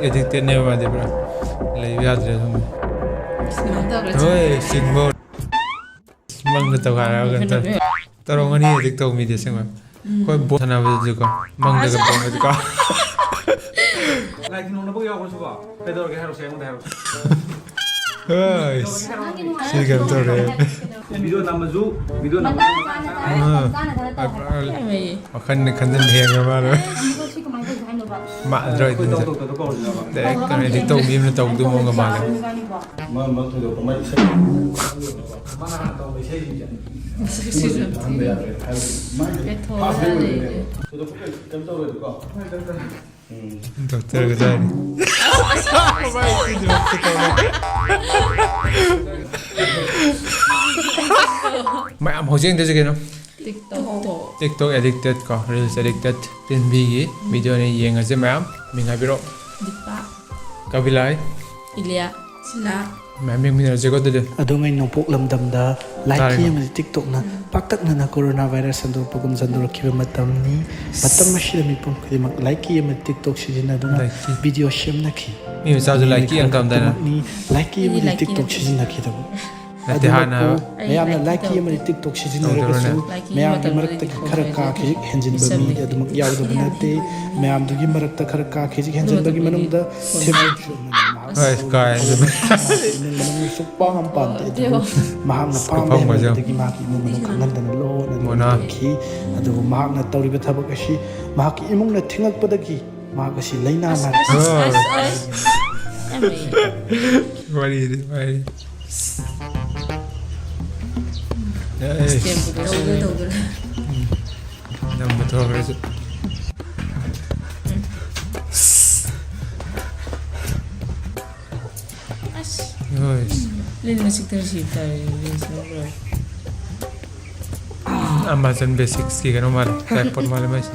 Addicted never mind, bro. Like we are just. Oi, single. Mang the Tawara can tell. Tarongani addict to me this summer. Quite both another to go. Mang the Gapon with the car. Like no boy also go. Pedro get her saying there. Hey, she can tell it. Video number two, video number I can't hear about it. Mad right in the actor told me to talk to Monga Mala. Doctor Gazani. I'm hosting this again. Tik Tok addicted ko, Reels addicted. TinnBii video ni yang aja ma'am. Minga biro. Kabi Lai. Ilya. Sila. Ma'am yang mina jago tu. Adungai nopok lamdamda like yang Tik Tok na paktak na coronavirus sandur pagum sandur kiba matam ni matam masih mi pun kadi mak like yang Tik Tok sijina duna video share na ki. Ni sahaja like yang kam dana. Ni like yang Tik Tok sijina ki tahu. Natihana. Mayamna like yang Tik Tok sijina rasu. Mayam di marakta karaka kiji henjin bami adumak yauda banate. Mayam dugi marakta karaka kiji henjin bagi manum da timu. Ay, kaya. Supang pantai itu mahang na pam dagi maki imong kangal dan lo na ki adu mahang na tawri bethabak asi maki imong na thingak padagi mahak asi laina na Wali. Number 12 Lin musik tercipta Amazon Basics ki kan mal repot mal mas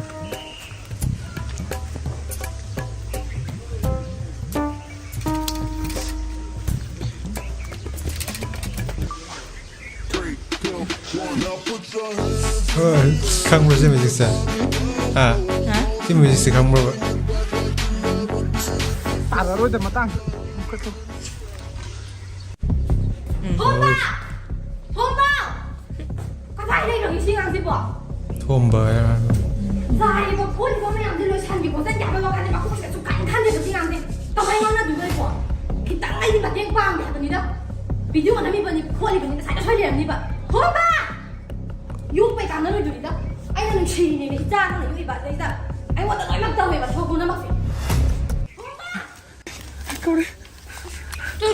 kang bro sih musik sah sih musik sih kang bro Taruh udah matang. Tomba ya. Zai ba phun ko me yang de lo chan bi ko san ya ba lo kan ba ko se su kan kan de su yang de to mai ngon na du de ko ki tang ai ni ba teng pang de ha ni da video na mi ba ni ko ni ba ni sai da choi le ni ba ho ba yu pe kan na lo ju ni da ai na ni chi ni ni ja na yu ba de da ai wa da ai mak da we ba cho ko na mak fi ho ba ko re cái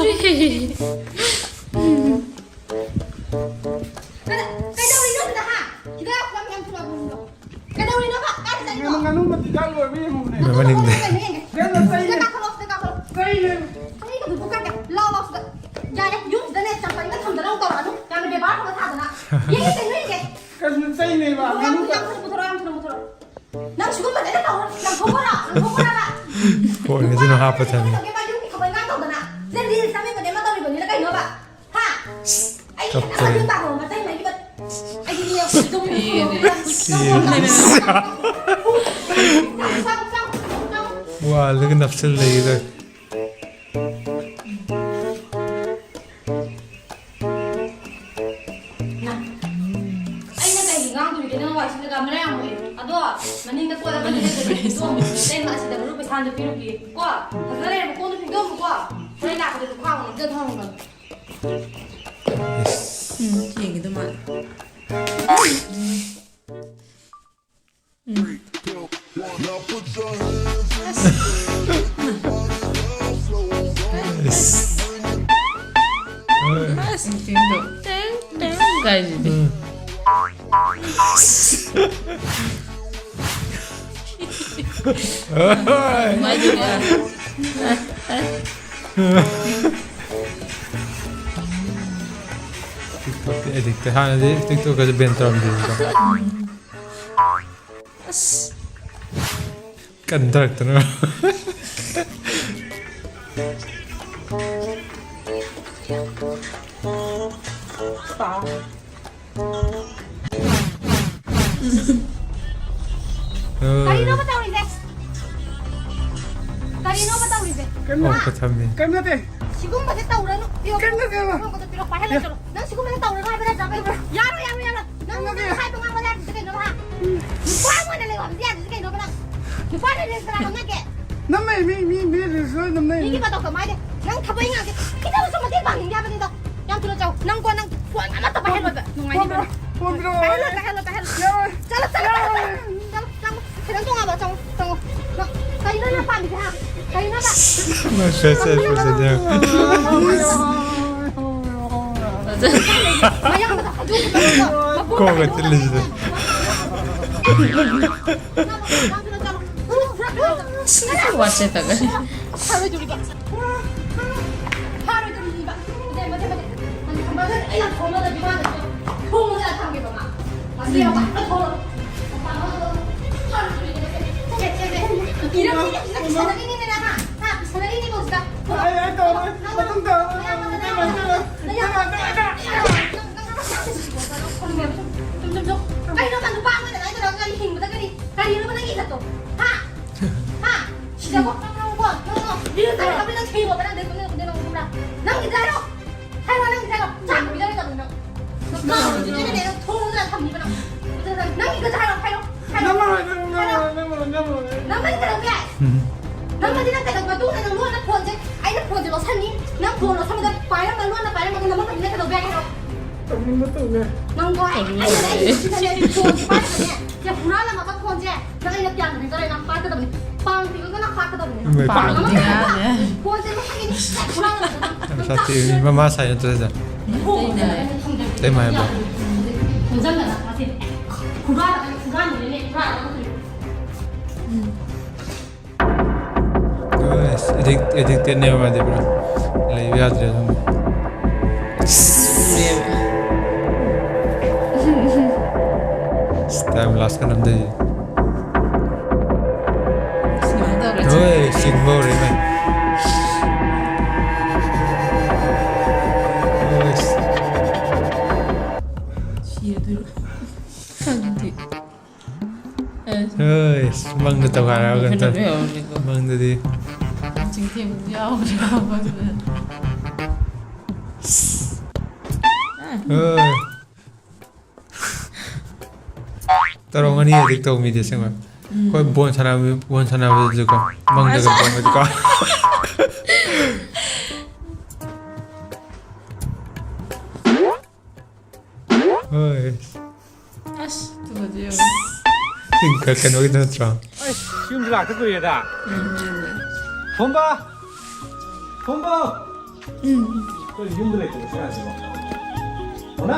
đâu đi nữa hả? Chị đã quan em chưa buồn đâu. Cái đâu đi nữa hả? Cái gì nữa? Nganu mati jago abi mo ne. Memang ini. Dia kalau. Cái này cái gì bukan cái lo sudah. Jadi yuk dan net sampai kita thầm đâu tao rồi. Jangan bebas kalau thà rồi. Ini cái. Kan sai ne ba. Nganu yang motor. Nang suka mana dah tahu. Nang kau lah. Oh, ini sih no apa tadi. Cái bao nhiêu kau bayar tahu dah. Jadi di sana mana mana tahu ni lagi nữa ba. Ha? Ai cái gì tahu macam ni ba. Ai ni yang sedung ni. Wah, lagi nafsu lagi tu. Maninda ko lang kanina sa dito. Then masih dah baru pesan dari Ruki. Wah, hasilnya aku tu pinjam gua. Saya nak ada tukang, dia tahu kan. yang gitu mah sentindo Karjit maju ya TikTok addicted. Han är TikTok är bättre om det. Kan direkt nu. Kanina ba tayo ni Dex? 그 참네. 끝나대. 지금까지 따오라는 이거 그런 것도 필요 없고 해라 난 지금까지 따오라는 하면 잡아 야로 난 하이동 한번 해야지 그게 너가 누가 내가 언제야 그게 너가 누가 내가 사람 없나게 남매 미를 남매. 이게 봐도 그만해 난 가보잉 하게 기다려 좀 어디 방인 게 하면 양 들어줘 난과 난 구한 하나 더 해라 농아니 봐 해라 잘라 그냥 동아 봐 정 나 이러냐 빨리 가 이러나 봐 코가 찔리지네. 왔다가 하루 종일 봐. 하루 종일 봐. 맞아. 이거 도마다 비만 통으로 담게 봐. 맞아요. 더. 하루 종일 이렇게. 이렇게 사장님이 나가. 사장님이 보시다. Cái nó bằng ba mươi là cái đó cái hình mà cái nó nghĩ thật rồi. Ha. Chỉ là một không. Đi tới nó bên kia một bên đây không nào. Năng gì đây đâu. Hay là năng gì đây đâu. Chẳng bị đây đâu nữa. Nó cái này nó thô ra thầm gì vậy nào. Năng gì cái đây đâu hay đâu. Nó mấy cái đâu vậy. Nó mà đi năng cái đâu mà tu này nó luôn nó phồn chứ. Ai nó phồn thì nó thân đi. Nó phồn nó xong rồi phải nó luôn nó phải nó mất cái đâu vậy đâu. Nông coi, anh này chỉ là đi chuồn phát này, giờ phụ nữ là mà bắt con chứ, nó đây là tiền thì cái này nó phát cái đồng này, bằng thì nó phát cái đồng này, bằng nó này, con chứ nó hay đi, phụ nữ là sao thì mama xài nó tới giờ. Đây mà em bảo. Phụ nữ là nó thì, phụ nữ là người này, phụ nữ là Rồi, edit tiền nhiều mà đi bro, lấy về rồi xong. Time last kan namde. Oi, sing more đấy mày. Oi, măng được tàu hải gần tận. Măng được đi. chính thêm cũng nhau rồi. Oi. Tarong ani TikTok media semua. Kau buat sana juga. Mang juga buat juga. Oi. As, tu dia. Sachinker kan orang itu terang. 지금 라 그 거에다. 본바. 그 힘들게 좀 해야지. 오나.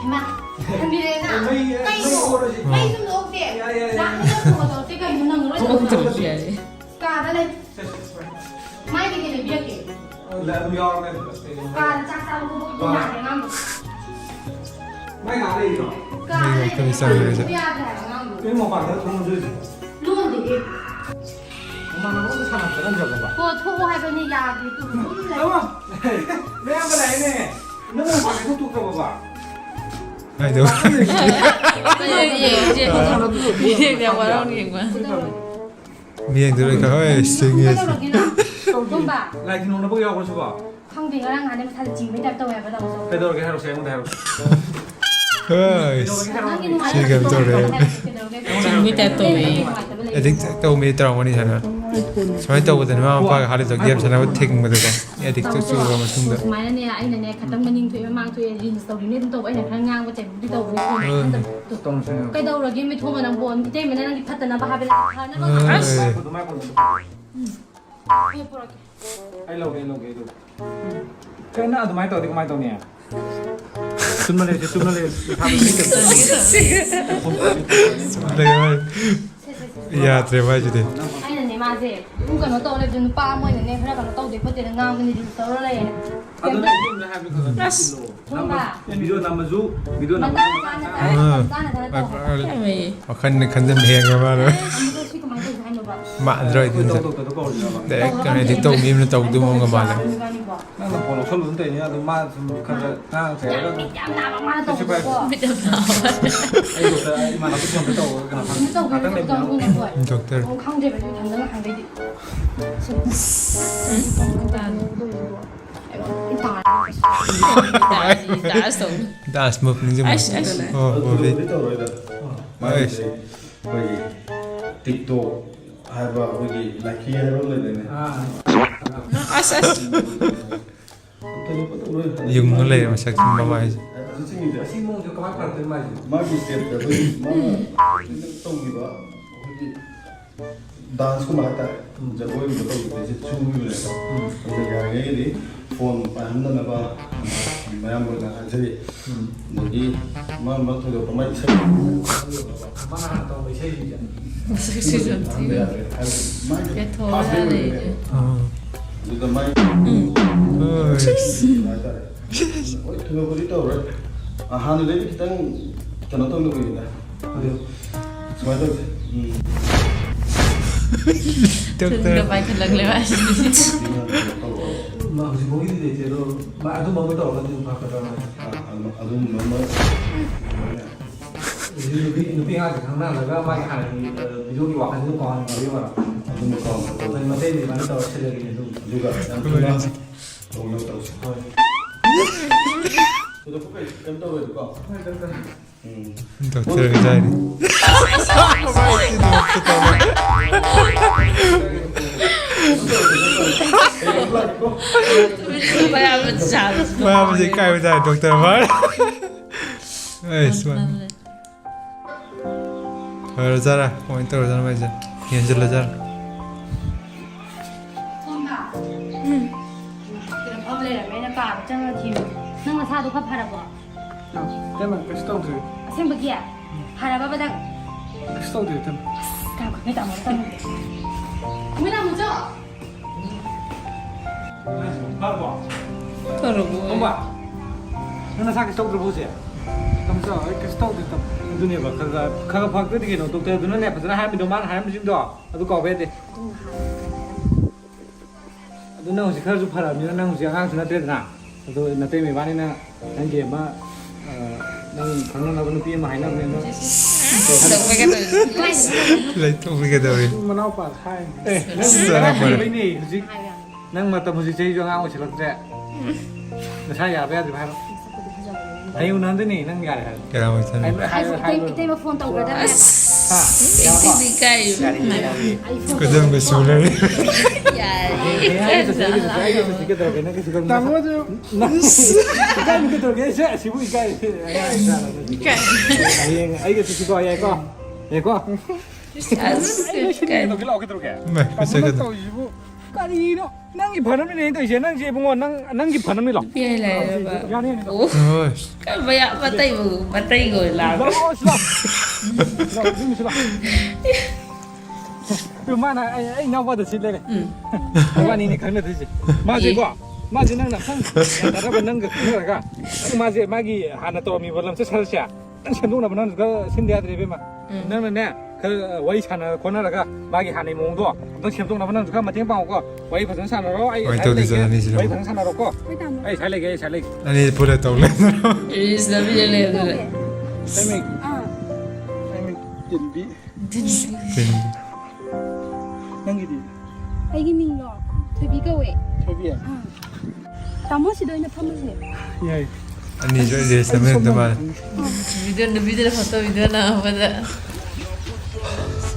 mà thằng đi đây nào tay dùng được ok dạng như là của cái cảnh nó nâng nó Không thử kìa. cả ra lên mai cái này biết kì cả chắc sao cũng không nhà để ngâm mai ngả đây rồi. cả đây Cái sao vậy? biết để ngâm cái một bản nó không rơi. luôn thì 엄마 나 너무 사람 그런 적 없어. cô thu hai bên nhà thì tụi cũng lấy đúng không? Mấy em cái này nè, nó không phải cái thuốc đâu bà. Ai đâu. Dia warung ni gua. Miệng tôi lại hỏi sinh nhật. không bà Lại khi nó bây giờ con số ba. không thì nó đang ăn em thay chính với đẹp tôi em bắt đầu rồi Bây giờ cái hai xe không Ơi, xin cảm tôi đấy. Chính với Taton. Edit tàu mi trâu mà đi sana. Sao tàu cái mà ba cái hai đứa game sana vẫn thích mà được không? Edit tôi chưa mà xong được. máy này anh này khả năng mình thuê mang thuê gì tàu đến tàu anh này khang ngang có thể đi tàu với 똥 생. cái đâu là game mình thua mà đang buồn cái mình đang phát tần là ba bên nó 그것도 말고. ai lâu cái. Cái nào tụi mày tàu nè. Chúng nó lên tham Ya, terima kasih. anh là này mà gì cũng cần nó tàu lên đến 30 này nên phải là nó tàu để có tiền ngang cái gì tàu nó lên 아, 너 지금 하는 거. 미도 남아주. 미도 mà 남아주. ta là ta là tàu Cái gì? Khăn khăn dân hiền các bạn ơi. anh có suy cái máy từ hai mươi Android din sa. Direct ka na TikTok meme na tawag mo nga mala. Nang na polo solo nte niya do ma ka na sa 야, 밑에 안 나와. 많아 또 Kasi ba- 보고. Bitaw na ako. ay do sa imana ko siyang bitaw ka na 무서워. ka tan 무서워. na 무서워. Doctor. 강제로 당당한 강제디. Itaas to. Taas mo pinag mo. Ash, ash. Oh, okay. Nice. TikTok haiba hogi lucky hero le dene. Ash, ash. Yung nulay masak yung babae. si mo jo ka pa tan ma ji Magi step da tong gi ba hogi dance ko mata jaboy mo to de chu mi le to to ya ge di phone pa handa na ba mayam mo na jai gi ma to do pa mai che mana to mai sei ji Masakit siya. Kaya thola na eh. Oh. du da mai Oh. oi tu ko di to re han le kitang kana to no gi da so to Doctor. Gabay ka lang lewas. ma ji mo gi de je do ma adu mo to ka du pa ka ta ma adu no nupi ha ka na la ga ma ha ni video ki wa ka du ko an ga yo ra adu mo ko to ma te ni ma to se le gi du juga to no to to do ko kan to do ko Doctor ka dyan. Kaya mo siya. Wala mo si Kabi Lai, Doctor Mar. Ay, swan. Pero Zara, komentar Zara mo dyan. Yan sila Zara. 엄마. 그럼 밥을 매년 밥 짱을 팀. 너가 사도 밥 팔아 봐. tema ka sto de 생각이야. 팔아 봐봐 당. sto de tem 다 그게 다 먹다. 우리나 뭐죠? ba ba Toro ông mo. bà nó sang cái sâu rồi bố gì làm sao cái sâu thì tập dunia bà khá phật cái gì nó tụt từ nó nẹp nó 20 đồng hai mươi đô tôi có về đi tôi nói chỉ khơi giúp phải là như năng chỉ ngang nó tên nào tôi là tên mình bán nên anh chị mà năng thằng nó có tiền mà hay năng nên nó Dog ka to. Light mo ka daw rin. mà nó phải hai năng cái này gì năng mà tầm một chơi cho ngang chỉ là thế nó sai giả về thì phải ai yêu năng thế này năng gài Kaya mo dyan. 이때 뭐 폰 떠고 그러다. Hindi kayo. Kudam ka sula rin. Yan. Tamo chứ. Cái mình cái đồ cái sẽ chỉ vui cái. Ai cái chỉ coi ai coi. Ai coi. Cái lọ cái đồ cái. May, kasi ka daw. Cái gì đó. Năng cái phần nó này tôi sẽ năng gì bông năng cái phần nó lọ. Piyay lang ba? Cái này. Oh, Oh, kaya patay mo. Patay ko lang. Đó stop. Stop. Từ mà này anh nhau vào được xin đây này. Mà này khẳng định gì? Mà gì quá? Mà gì năng là không? Đã ra bên năng cái nữa cả. Mà gì mà gì hà nó to mi vào làm sao sao xả? Đang xem lúc nào bên năng cái xin đẹp thì bên mà. Năng là nè. 그 와이 차나 코나라가 마기 하네 몽도 너 쳔동 나만 누가 맞쟁 방고 와이 버전 산으로 아이 Wa이 또 디자인 아니지. 와이 버전 산으로 거 아이 잘레게 잘레 ani pula tawag lang. Is na pinili ko. 타이밍 타이밍 딘비 năng gì 아이기 민로. 저비가 왜? 저비야 담아시도 있는 파무시. 예 Ani jo dia sama teman. Video na photo video na pada.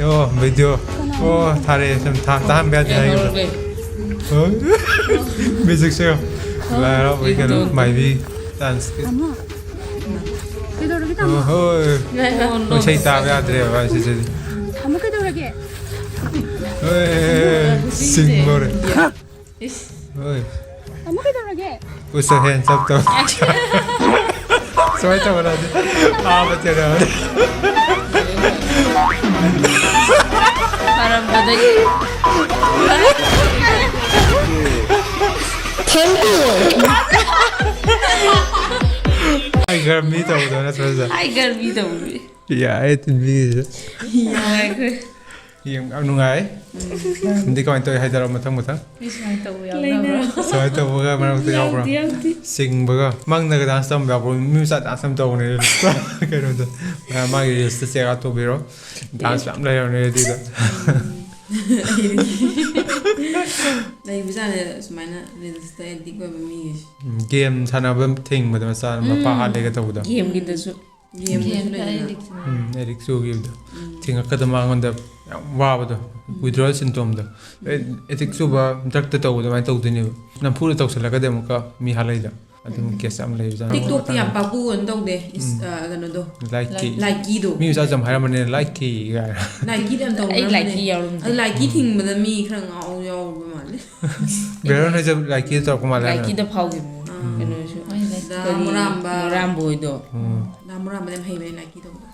Oh, video. Oh, thare sam tahan bia Yan jai. orbe. Oh. Music show. La ra we can mai vi dance. 담아. 그대로 이렇게 Oh, 담아. oh. Oh, sei ta bia dre ba si si. 담아 그대로 이렇게. Oh, sing more. Oh. 담아 그대로 이렇게. Put your hands up to. Sorry to wala. Ah, ba't yun? Parang baday. Ay, girl, me too. That's what Ay, garbi daw. Yeah, I think me. Yeah, ꯌꯦꯡ ꯌꯥꯝ ꯅꯨꯡꯉꯥꯏ ꯅꯪꯗꯤ ꯀꯃꯥꯏꯅ ꯇꯧꯋꯤ ꯍꯥꯏꯗꯔꯣ ꯃꯊꯪ ꯃꯤ ꯁꯨꯃꯥꯏꯅ ꯇꯧꯕ ꯌꯥꯎꯅꯕ꯭ꯔꯣ ꯁꯨꯃꯥꯏꯅ ꯇꯧꯕꯒ ꯃꯔꯛꯇ ꯌꯥꯎꯕ꯭ꯔꯣ ꯁꯤꯡꯕꯒ ꯃꯪꯗꯒ ꯗꯥꯟꯁ ꯇꯧꯕ ꯌꯥꯎꯕ꯭ꯔꯣ ꯃꯤ ꯃꯆꯥ ꯗꯥꯟꯁ ꯑꯃ ꯇꯧꯕꯅꯦ ꯀꯩꯅꯣꯗ ꯃꯥꯒꯤ ꯔꯤꯜꯁꯇ ꯆꯦꯛ ꯑꯥꯎꯠ ꯇꯧꯕꯤꯔꯣ ꯗꯥꯟꯁ ꯌꯥꯝ ꯂꯩꯔꯕꯅꯦ ꯑꯗꯨꯗ ꯂꯩꯕꯖꯥꯠꯅꯦ ꯁꯨꯃꯥꯏꯅ ꯔꯤꯜꯁꯇ ꯑꯦꯗꯤꯛ ꯑꯣꯏꯕ ꯃꯤꯒꯤꯁꯦ ꯒꯦꯝ ꯁꯥꯟꯅꯕ ꯊꯤꯡꯕꯗ ꯃꯆꯥ ꯃꯄꯥ ꯍꯥꯠꯂꯦꯒ ꯇꯧꯕꯗꯣ ꯒꯦꯝꯒꯤꯗꯁꯨ ꯑꯦꯗꯤꯛ ꯆꯨꯈꯤꯕꯗꯣ ꯊꯤꯡꯉꯛꯀꯗ ꯃꯉꯣꯟꯗ ꯌꯥꯝ ꯋꯥꯕꯗꯣ ꯋꯤꯗ꯭ꯔꯣꯋꯦꯜ ꯁꯤꯟꯇꯣꯝꯗꯣ ꯑꯦꯗꯤꯛ ꯆꯨꯕ ꯗ꯭ꯔꯛꯇ ꯇꯧꯕꯗꯣ ꯑꯗꯨꯃꯥꯏꯅ ꯇꯧꯗꯣꯏꯅꯦꯕ ꯅꯝꯐꯨꯗ ꯇꯧꯁꯜꯂꯒꯗꯤ ꯑꯃꯨꯛꯀ ꯃꯤ ꯍꯥꯠꯂꯛꯏꯗ ꯑꯗꯨꯝ ꯀꯦꯁ ꯌꯥꯝ ꯂꯩꯕꯖꯥꯠꯅꯤ ꯇꯤꯛꯇꯣꯛꯇꯤ ꯌꯥꯝ ꯄꯥꯛꯄꯨ ꯀꯩꯅꯣ ꯇꯧꯗꯦ ꯀꯩꯅꯣꯗꯣ ꯂꯥꯏꯀꯤꯗꯣ ꯃꯤ ꯃꯆꯥꯁꯨ ꯌꯥꯝ ꯍꯥꯏꯔꯝꯕꯅꯦ ꯂꯥꯏꯀꯤ ꯀꯥꯏꯅ ꯂꯥꯏꯀꯤꯗ ꯌꯥꯝ ꯇꯧꯅꯔꯝꯕꯅꯦ ꯑꯗꯣ ꯂꯥꯏꯀꯤ ꯊꯤꯡꯕꯗ ꯃꯤ ꯈꯔ ꯌꯥꯎꯔꯕ ꯃꯥꯜꯂꯦ ꯕꯦꯔꯣꯟ ꯍꯣꯏꯁꯨ ꯂꯥꯏꯀꯤꯗ ꯇꯧꯔꯛꯄ ꯃꯥꯜꯂꯦ ꯂꯥꯏꯀꯤꯗ ꯐꯥꯎꯈꯤꯕꯅꯦ ꯀꯩꯅꯣꯁꯨ ꯃꯣꯔꯥꯝꯕ ꯍꯣꯏꯗꯣ ꯃꯣꯔꯥꯝꯕꯗ ꯌꯥꯝ ꯍꯩꯕꯅꯦ ꯂꯥꯏꯀꯤ ꯇꯧꯕꯗ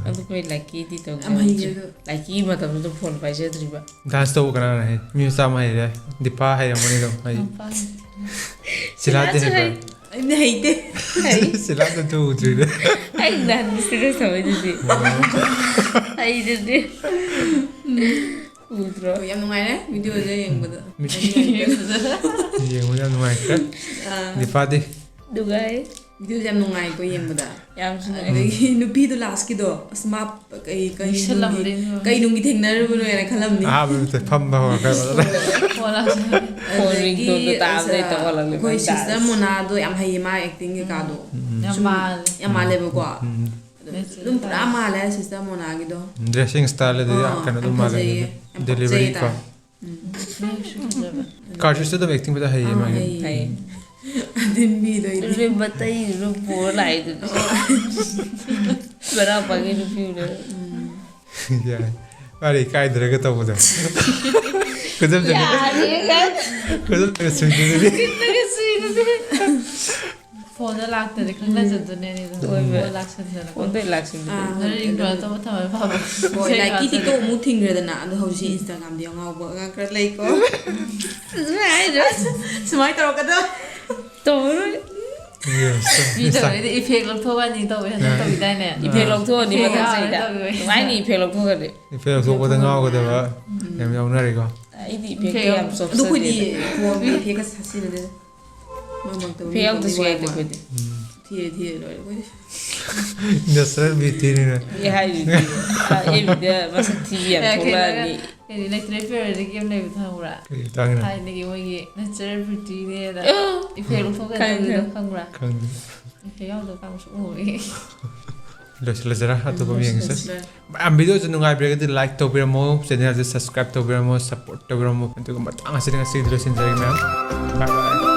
ꯑꯗꯨ ꯑꯩꯈꯣꯏ ꯂꯥꯏꯀꯤꯗꯤ ꯇꯧꯗꯦ ꯌꯥꯝ ꯍꯩꯌꯦ ꯂꯥꯏꯀꯤ ꯃꯇꯝꯗꯨꯗ ꯐꯣꯟ ꯄꯥꯏꯖꯗ꯭ꯔꯤꯕ ꯗꯥꯟꯁ ꯇꯧꯕ ꯀꯅꯥꯅ ꯍꯩ ꯃꯤ ꯃꯆꯥ ꯑꯃ ꯍꯩꯔꯦ ꯗꯤꯄꯥ ꯍꯩꯔꯝꯒꯅꯤ ꯑꯗꯨꯝ ꯍꯩ ꯁꯤꯂꯥꯗꯤ ꯍꯩꯕ꯭ꯔꯥ ꯑꯩꯅ ꯍꯩꯇꯦ ꯁꯤꯂꯥꯗ ꯇꯨ ꯎꯗ꯭ꯔꯤꯗ ꯑꯩ ꯅꯍꯥꯟ ꯁꯤꯗ ꯇꯧꯋꯤꯗꯨꯗꯤ ꯑꯩꯗꯨꯗꯤ ꯎꯗ꯭ꯔꯣ ꯌꯥꯝ ꯅꯨꯡꯉꯥꯏꯔꯦ ꯚꯤꯗꯤꯑꯣꯁꯦ ꯌꯦꯡꯕꯗ ꯌꯦꯡꯕꯗ ꯌꯥꯝ ꯅꯨꯡꯉꯥꯏꯈ꯭ꯔꯦ ꯗꯤꯄꯥꯗꯤ ꯅꯨꯡꯉꯥꯏ ꯚꯤꯗꯤꯑꯣꯁꯦ ꯌꯥꯝ ꯅꯨꯡꯉꯥꯏꯀꯣ ꯌꯦꯡꯕꯗ ꯌꯥꯝꯁꯨ ꯑꯗꯒꯤ ꯅꯨꯄꯤꯗꯣ ꯂꯥꯁꯀꯤꯗꯣ ꯑꯁ ꯃꯥ ꯀꯩ ꯅꯨꯡꯒꯤ ꯊꯦꯡꯅꯔꯨꯕꯅꯣ ꯍꯥꯏꯅ ꯈꯜꯂꯝꯅꯤ ꯑꯍꯥꯟꯕꯗ ꯐꯝꯕ ꯍꯧꯔꯛꯈ꯭ꯔꯦ ꯑꯩꯈꯣꯏ ꯁꯤꯁꯇꯔ ꯃꯣꯅꯥꯗꯣ ꯌꯥꯝ ꯍꯩꯌꯦ ꯃꯥ ꯑꯦꯛꯇꯤꯡ ꯀꯩꯀꯥꯗꯣ ꯌꯥꯝ ꯃꯥꯜꯂꯦꯕꯀꯣ ꯑꯗꯨꯝ ꯄꯨꯔꯥ ꯃꯥꯜꯂꯦ ꯁꯤꯁꯇꯔ ꯃꯣꯅꯥꯒꯤꯗꯣ ꯗ꯭ꯔꯦꯁꯤꯡ ꯁ꯭ꯇꯥꯏꯜ ꯑꯗꯨꯗꯤ ꯀꯩꯅꯣ ꯑꯗꯨꯝ ꯃꯥꯜꯂꯦ ꯗꯦꯂꯤꯚꯔꯤ ꯀꯣ ꯀꯥꯔꯖꯤꯠꯁꯨ ꯑꯗꯨꯝ ꯑꯦꯛꯇꯤꯡ ꯐꯖꯅ ꯍꯩꯌꯦ ꯃꯥꯒꯤ ꯇꯤꯟꯕꯤꯗꯣ ꯃꯇꯩꯗꯨ ꯄꯨꯔ ꯂꯥꯛꯏꯗꯨꯗꯤ ꯕꯔꯥꯄꯥꯒꯤ ꯅꯨꯄꯤꯗꯨ ꯌꯥꯏ ꯃꯥꯔꯤ ꯀꯥꯏꯗ꯭ꯔꯒ ꯇꯧꯕꯗꯣ ꯐꯣꯟꯗ ꯂꯥꯛꯇ꯭ꯔꯗꯤ ꯈꯪꯅꯖꯗꯣꯏꯅꯦ ꯐꯣꯟꯗ ꯂꯥꯛꯁꯟꯗꯅ ꯐꯣꯟꯗ ꯂꯥꯛꯁꯟꯗꯅ ꯔꯤꯡꯇꯣꯟ ꯑꯇꯣꯞꯄ ꯊꯝꯃ ꯐꯕ ꯍꯣꯏ ꯂꯥꯏꯀꯤ ꯇꯤꯛꯇꯣꯛ ꯑꯃꯨꯛ ꯊꯤꯡꯈ꯭ꯔꯦꯗꯅ ꯑꯗꯣ ꯍꯧꯖꯤꯛ ꯏꯟꯁꯇꯥꯒ꯭ꯔꯥꯝꯗ ꯉꯥꯎꯕ ꯑꯉꯥꯡ ꯈꯔ ꯂꯩꯀꯣ ꯁꯨꯃꯥꯏꯅ ꯇꯧꯔꯛꯀꯗ꯭ꯔꯥ ꯇꯧꯔꯣꯏ ꯚꯤꯗꯤꯑꯣꯗ ꯏꯐꯦꯛ ꯂꯧꯊꯣꯛꯑꯅꯤ ꯇꯧꯋꯦ ꯍꯟꯗꯛ ꯇꯧꯋꯤꯗꯥꯏꯅꯦ ꯏꯐꯦꯛ ꯂꯧꯊꯣꯛꯑꯅꯤ ꯃꯊꯪ ꯆꯍꯤꯗ ꯅꯨꯡꯉꯥꯏꯅꯤ ꯏꯐꯦꯛ ꯂꯧꯊꯣꯛꯑꯗꯤ ꯏꯐꯦꯛ ꯂꯧꯊꯣꯛꯄꯗ ꯉꯥꯎꯒꯗꯕ ꯌꯥꯝ ꯌꯥꯎꯅꯔꯤꯀꯣ ꯑꯩꯗꯤ ꯏꯐꯦꯛ ꯌꯥꯝ ꯆꯣꯞꯆꯗꯦ ꯑꯗꯣ ꯑꯩꯈꯣꯏꯗꯤ ꯐꯣꯟꯒꯤ ꯏꯐꯦꯛꯀ ꯁꯥꯁꯤꯟꯅꯗꯦ ꯏꯐꯦꯛ ꯌꯥꯎꯗ꯭ꯔꯁꯨ ꯌꯥꯏꯗ ꯑꯩꯈꯣꯏꯗꯤ ꯊꯤꯔꯦ ꯂꯣꯏꯔꯦ ꯑꯩꯈꯣꯏꯗꯤ ꯅꯦꯆꯔꯦꯜ ꯕ꯭ꯌꯨꯇꯤꯅꯤꯅ ꯍꯥꯏꯔꯤꯗꯤ ꯑꯦꯕꯤꯗ ꯃꯁꯛ ꯊꯤꯕ ꯌꯥꯝ ꯊꯣꯛꯂꯛꯑꯅꯤ ꯏꯂꯦꯛꯇ꯭ꯔꯤꯛ ꯐꯤꯌꯔꯗ ꯒꯦꯝ ꯂꯩꯕ ꯈꯪꯕ꯭ꯔꯥ ꯊꯥꯏꯅꯒꯤ ꯃꯣꯏꯒꯤ ꯅꯦꯆꯔꯦꯜ ꯕ꯭ꯌꯨꯇꯤꯅꯦꯅ ꯏꯐꯦꯛ ꯂꯧꯊꯣꯛꯀꯗꯕꯗꯣ ꯈꯪꯕ꯭ꯔꯥ ꯏꯐꯦꯛ ꯌꯥꯎꯗꯕ ꯀꯥꯡꯁꯨ ꯎꯏ ꯂꯣꯏꯁꯤꯜꯂꯖꯔꯥ ꯑꯇꯣꯞꯄ ꯌꯦꯡꯉꯁꯦ ꯃꯌꯥꯝ ꯚꯤꯗꯤꯑꯣꯁꯦ ꯅꯨꯡꯉꯥꯏꯕꯤꯔꯒꯗꯤ ꯂꯥꯏꯛ ꯇꯧꯕꯤꯔꯝꯃꯣ ꯆꯦꯅꯦꯜꯁꯦ ꯁꯕꯁꯀ꯭ꯔꯥꯏꯕ ꯇꯧꯕꯤꯔꯝꯃꯣ ꯁꯞꯄꯣꯔꯠ ꯇꯧꯕꯤꯔꯝꯃꯣ ꯑꯗꯨꯒ ꯃꯇꯥꯡ ꯑꯁꯤꯗ ꯉꯁꯤꯗꯤ ꯂꯣꯏꯁꯤꯟꯖꯔꯒꯦ ꯃꯌꯥꯝ ꯕꯥꯏ ꯕꯥꯏ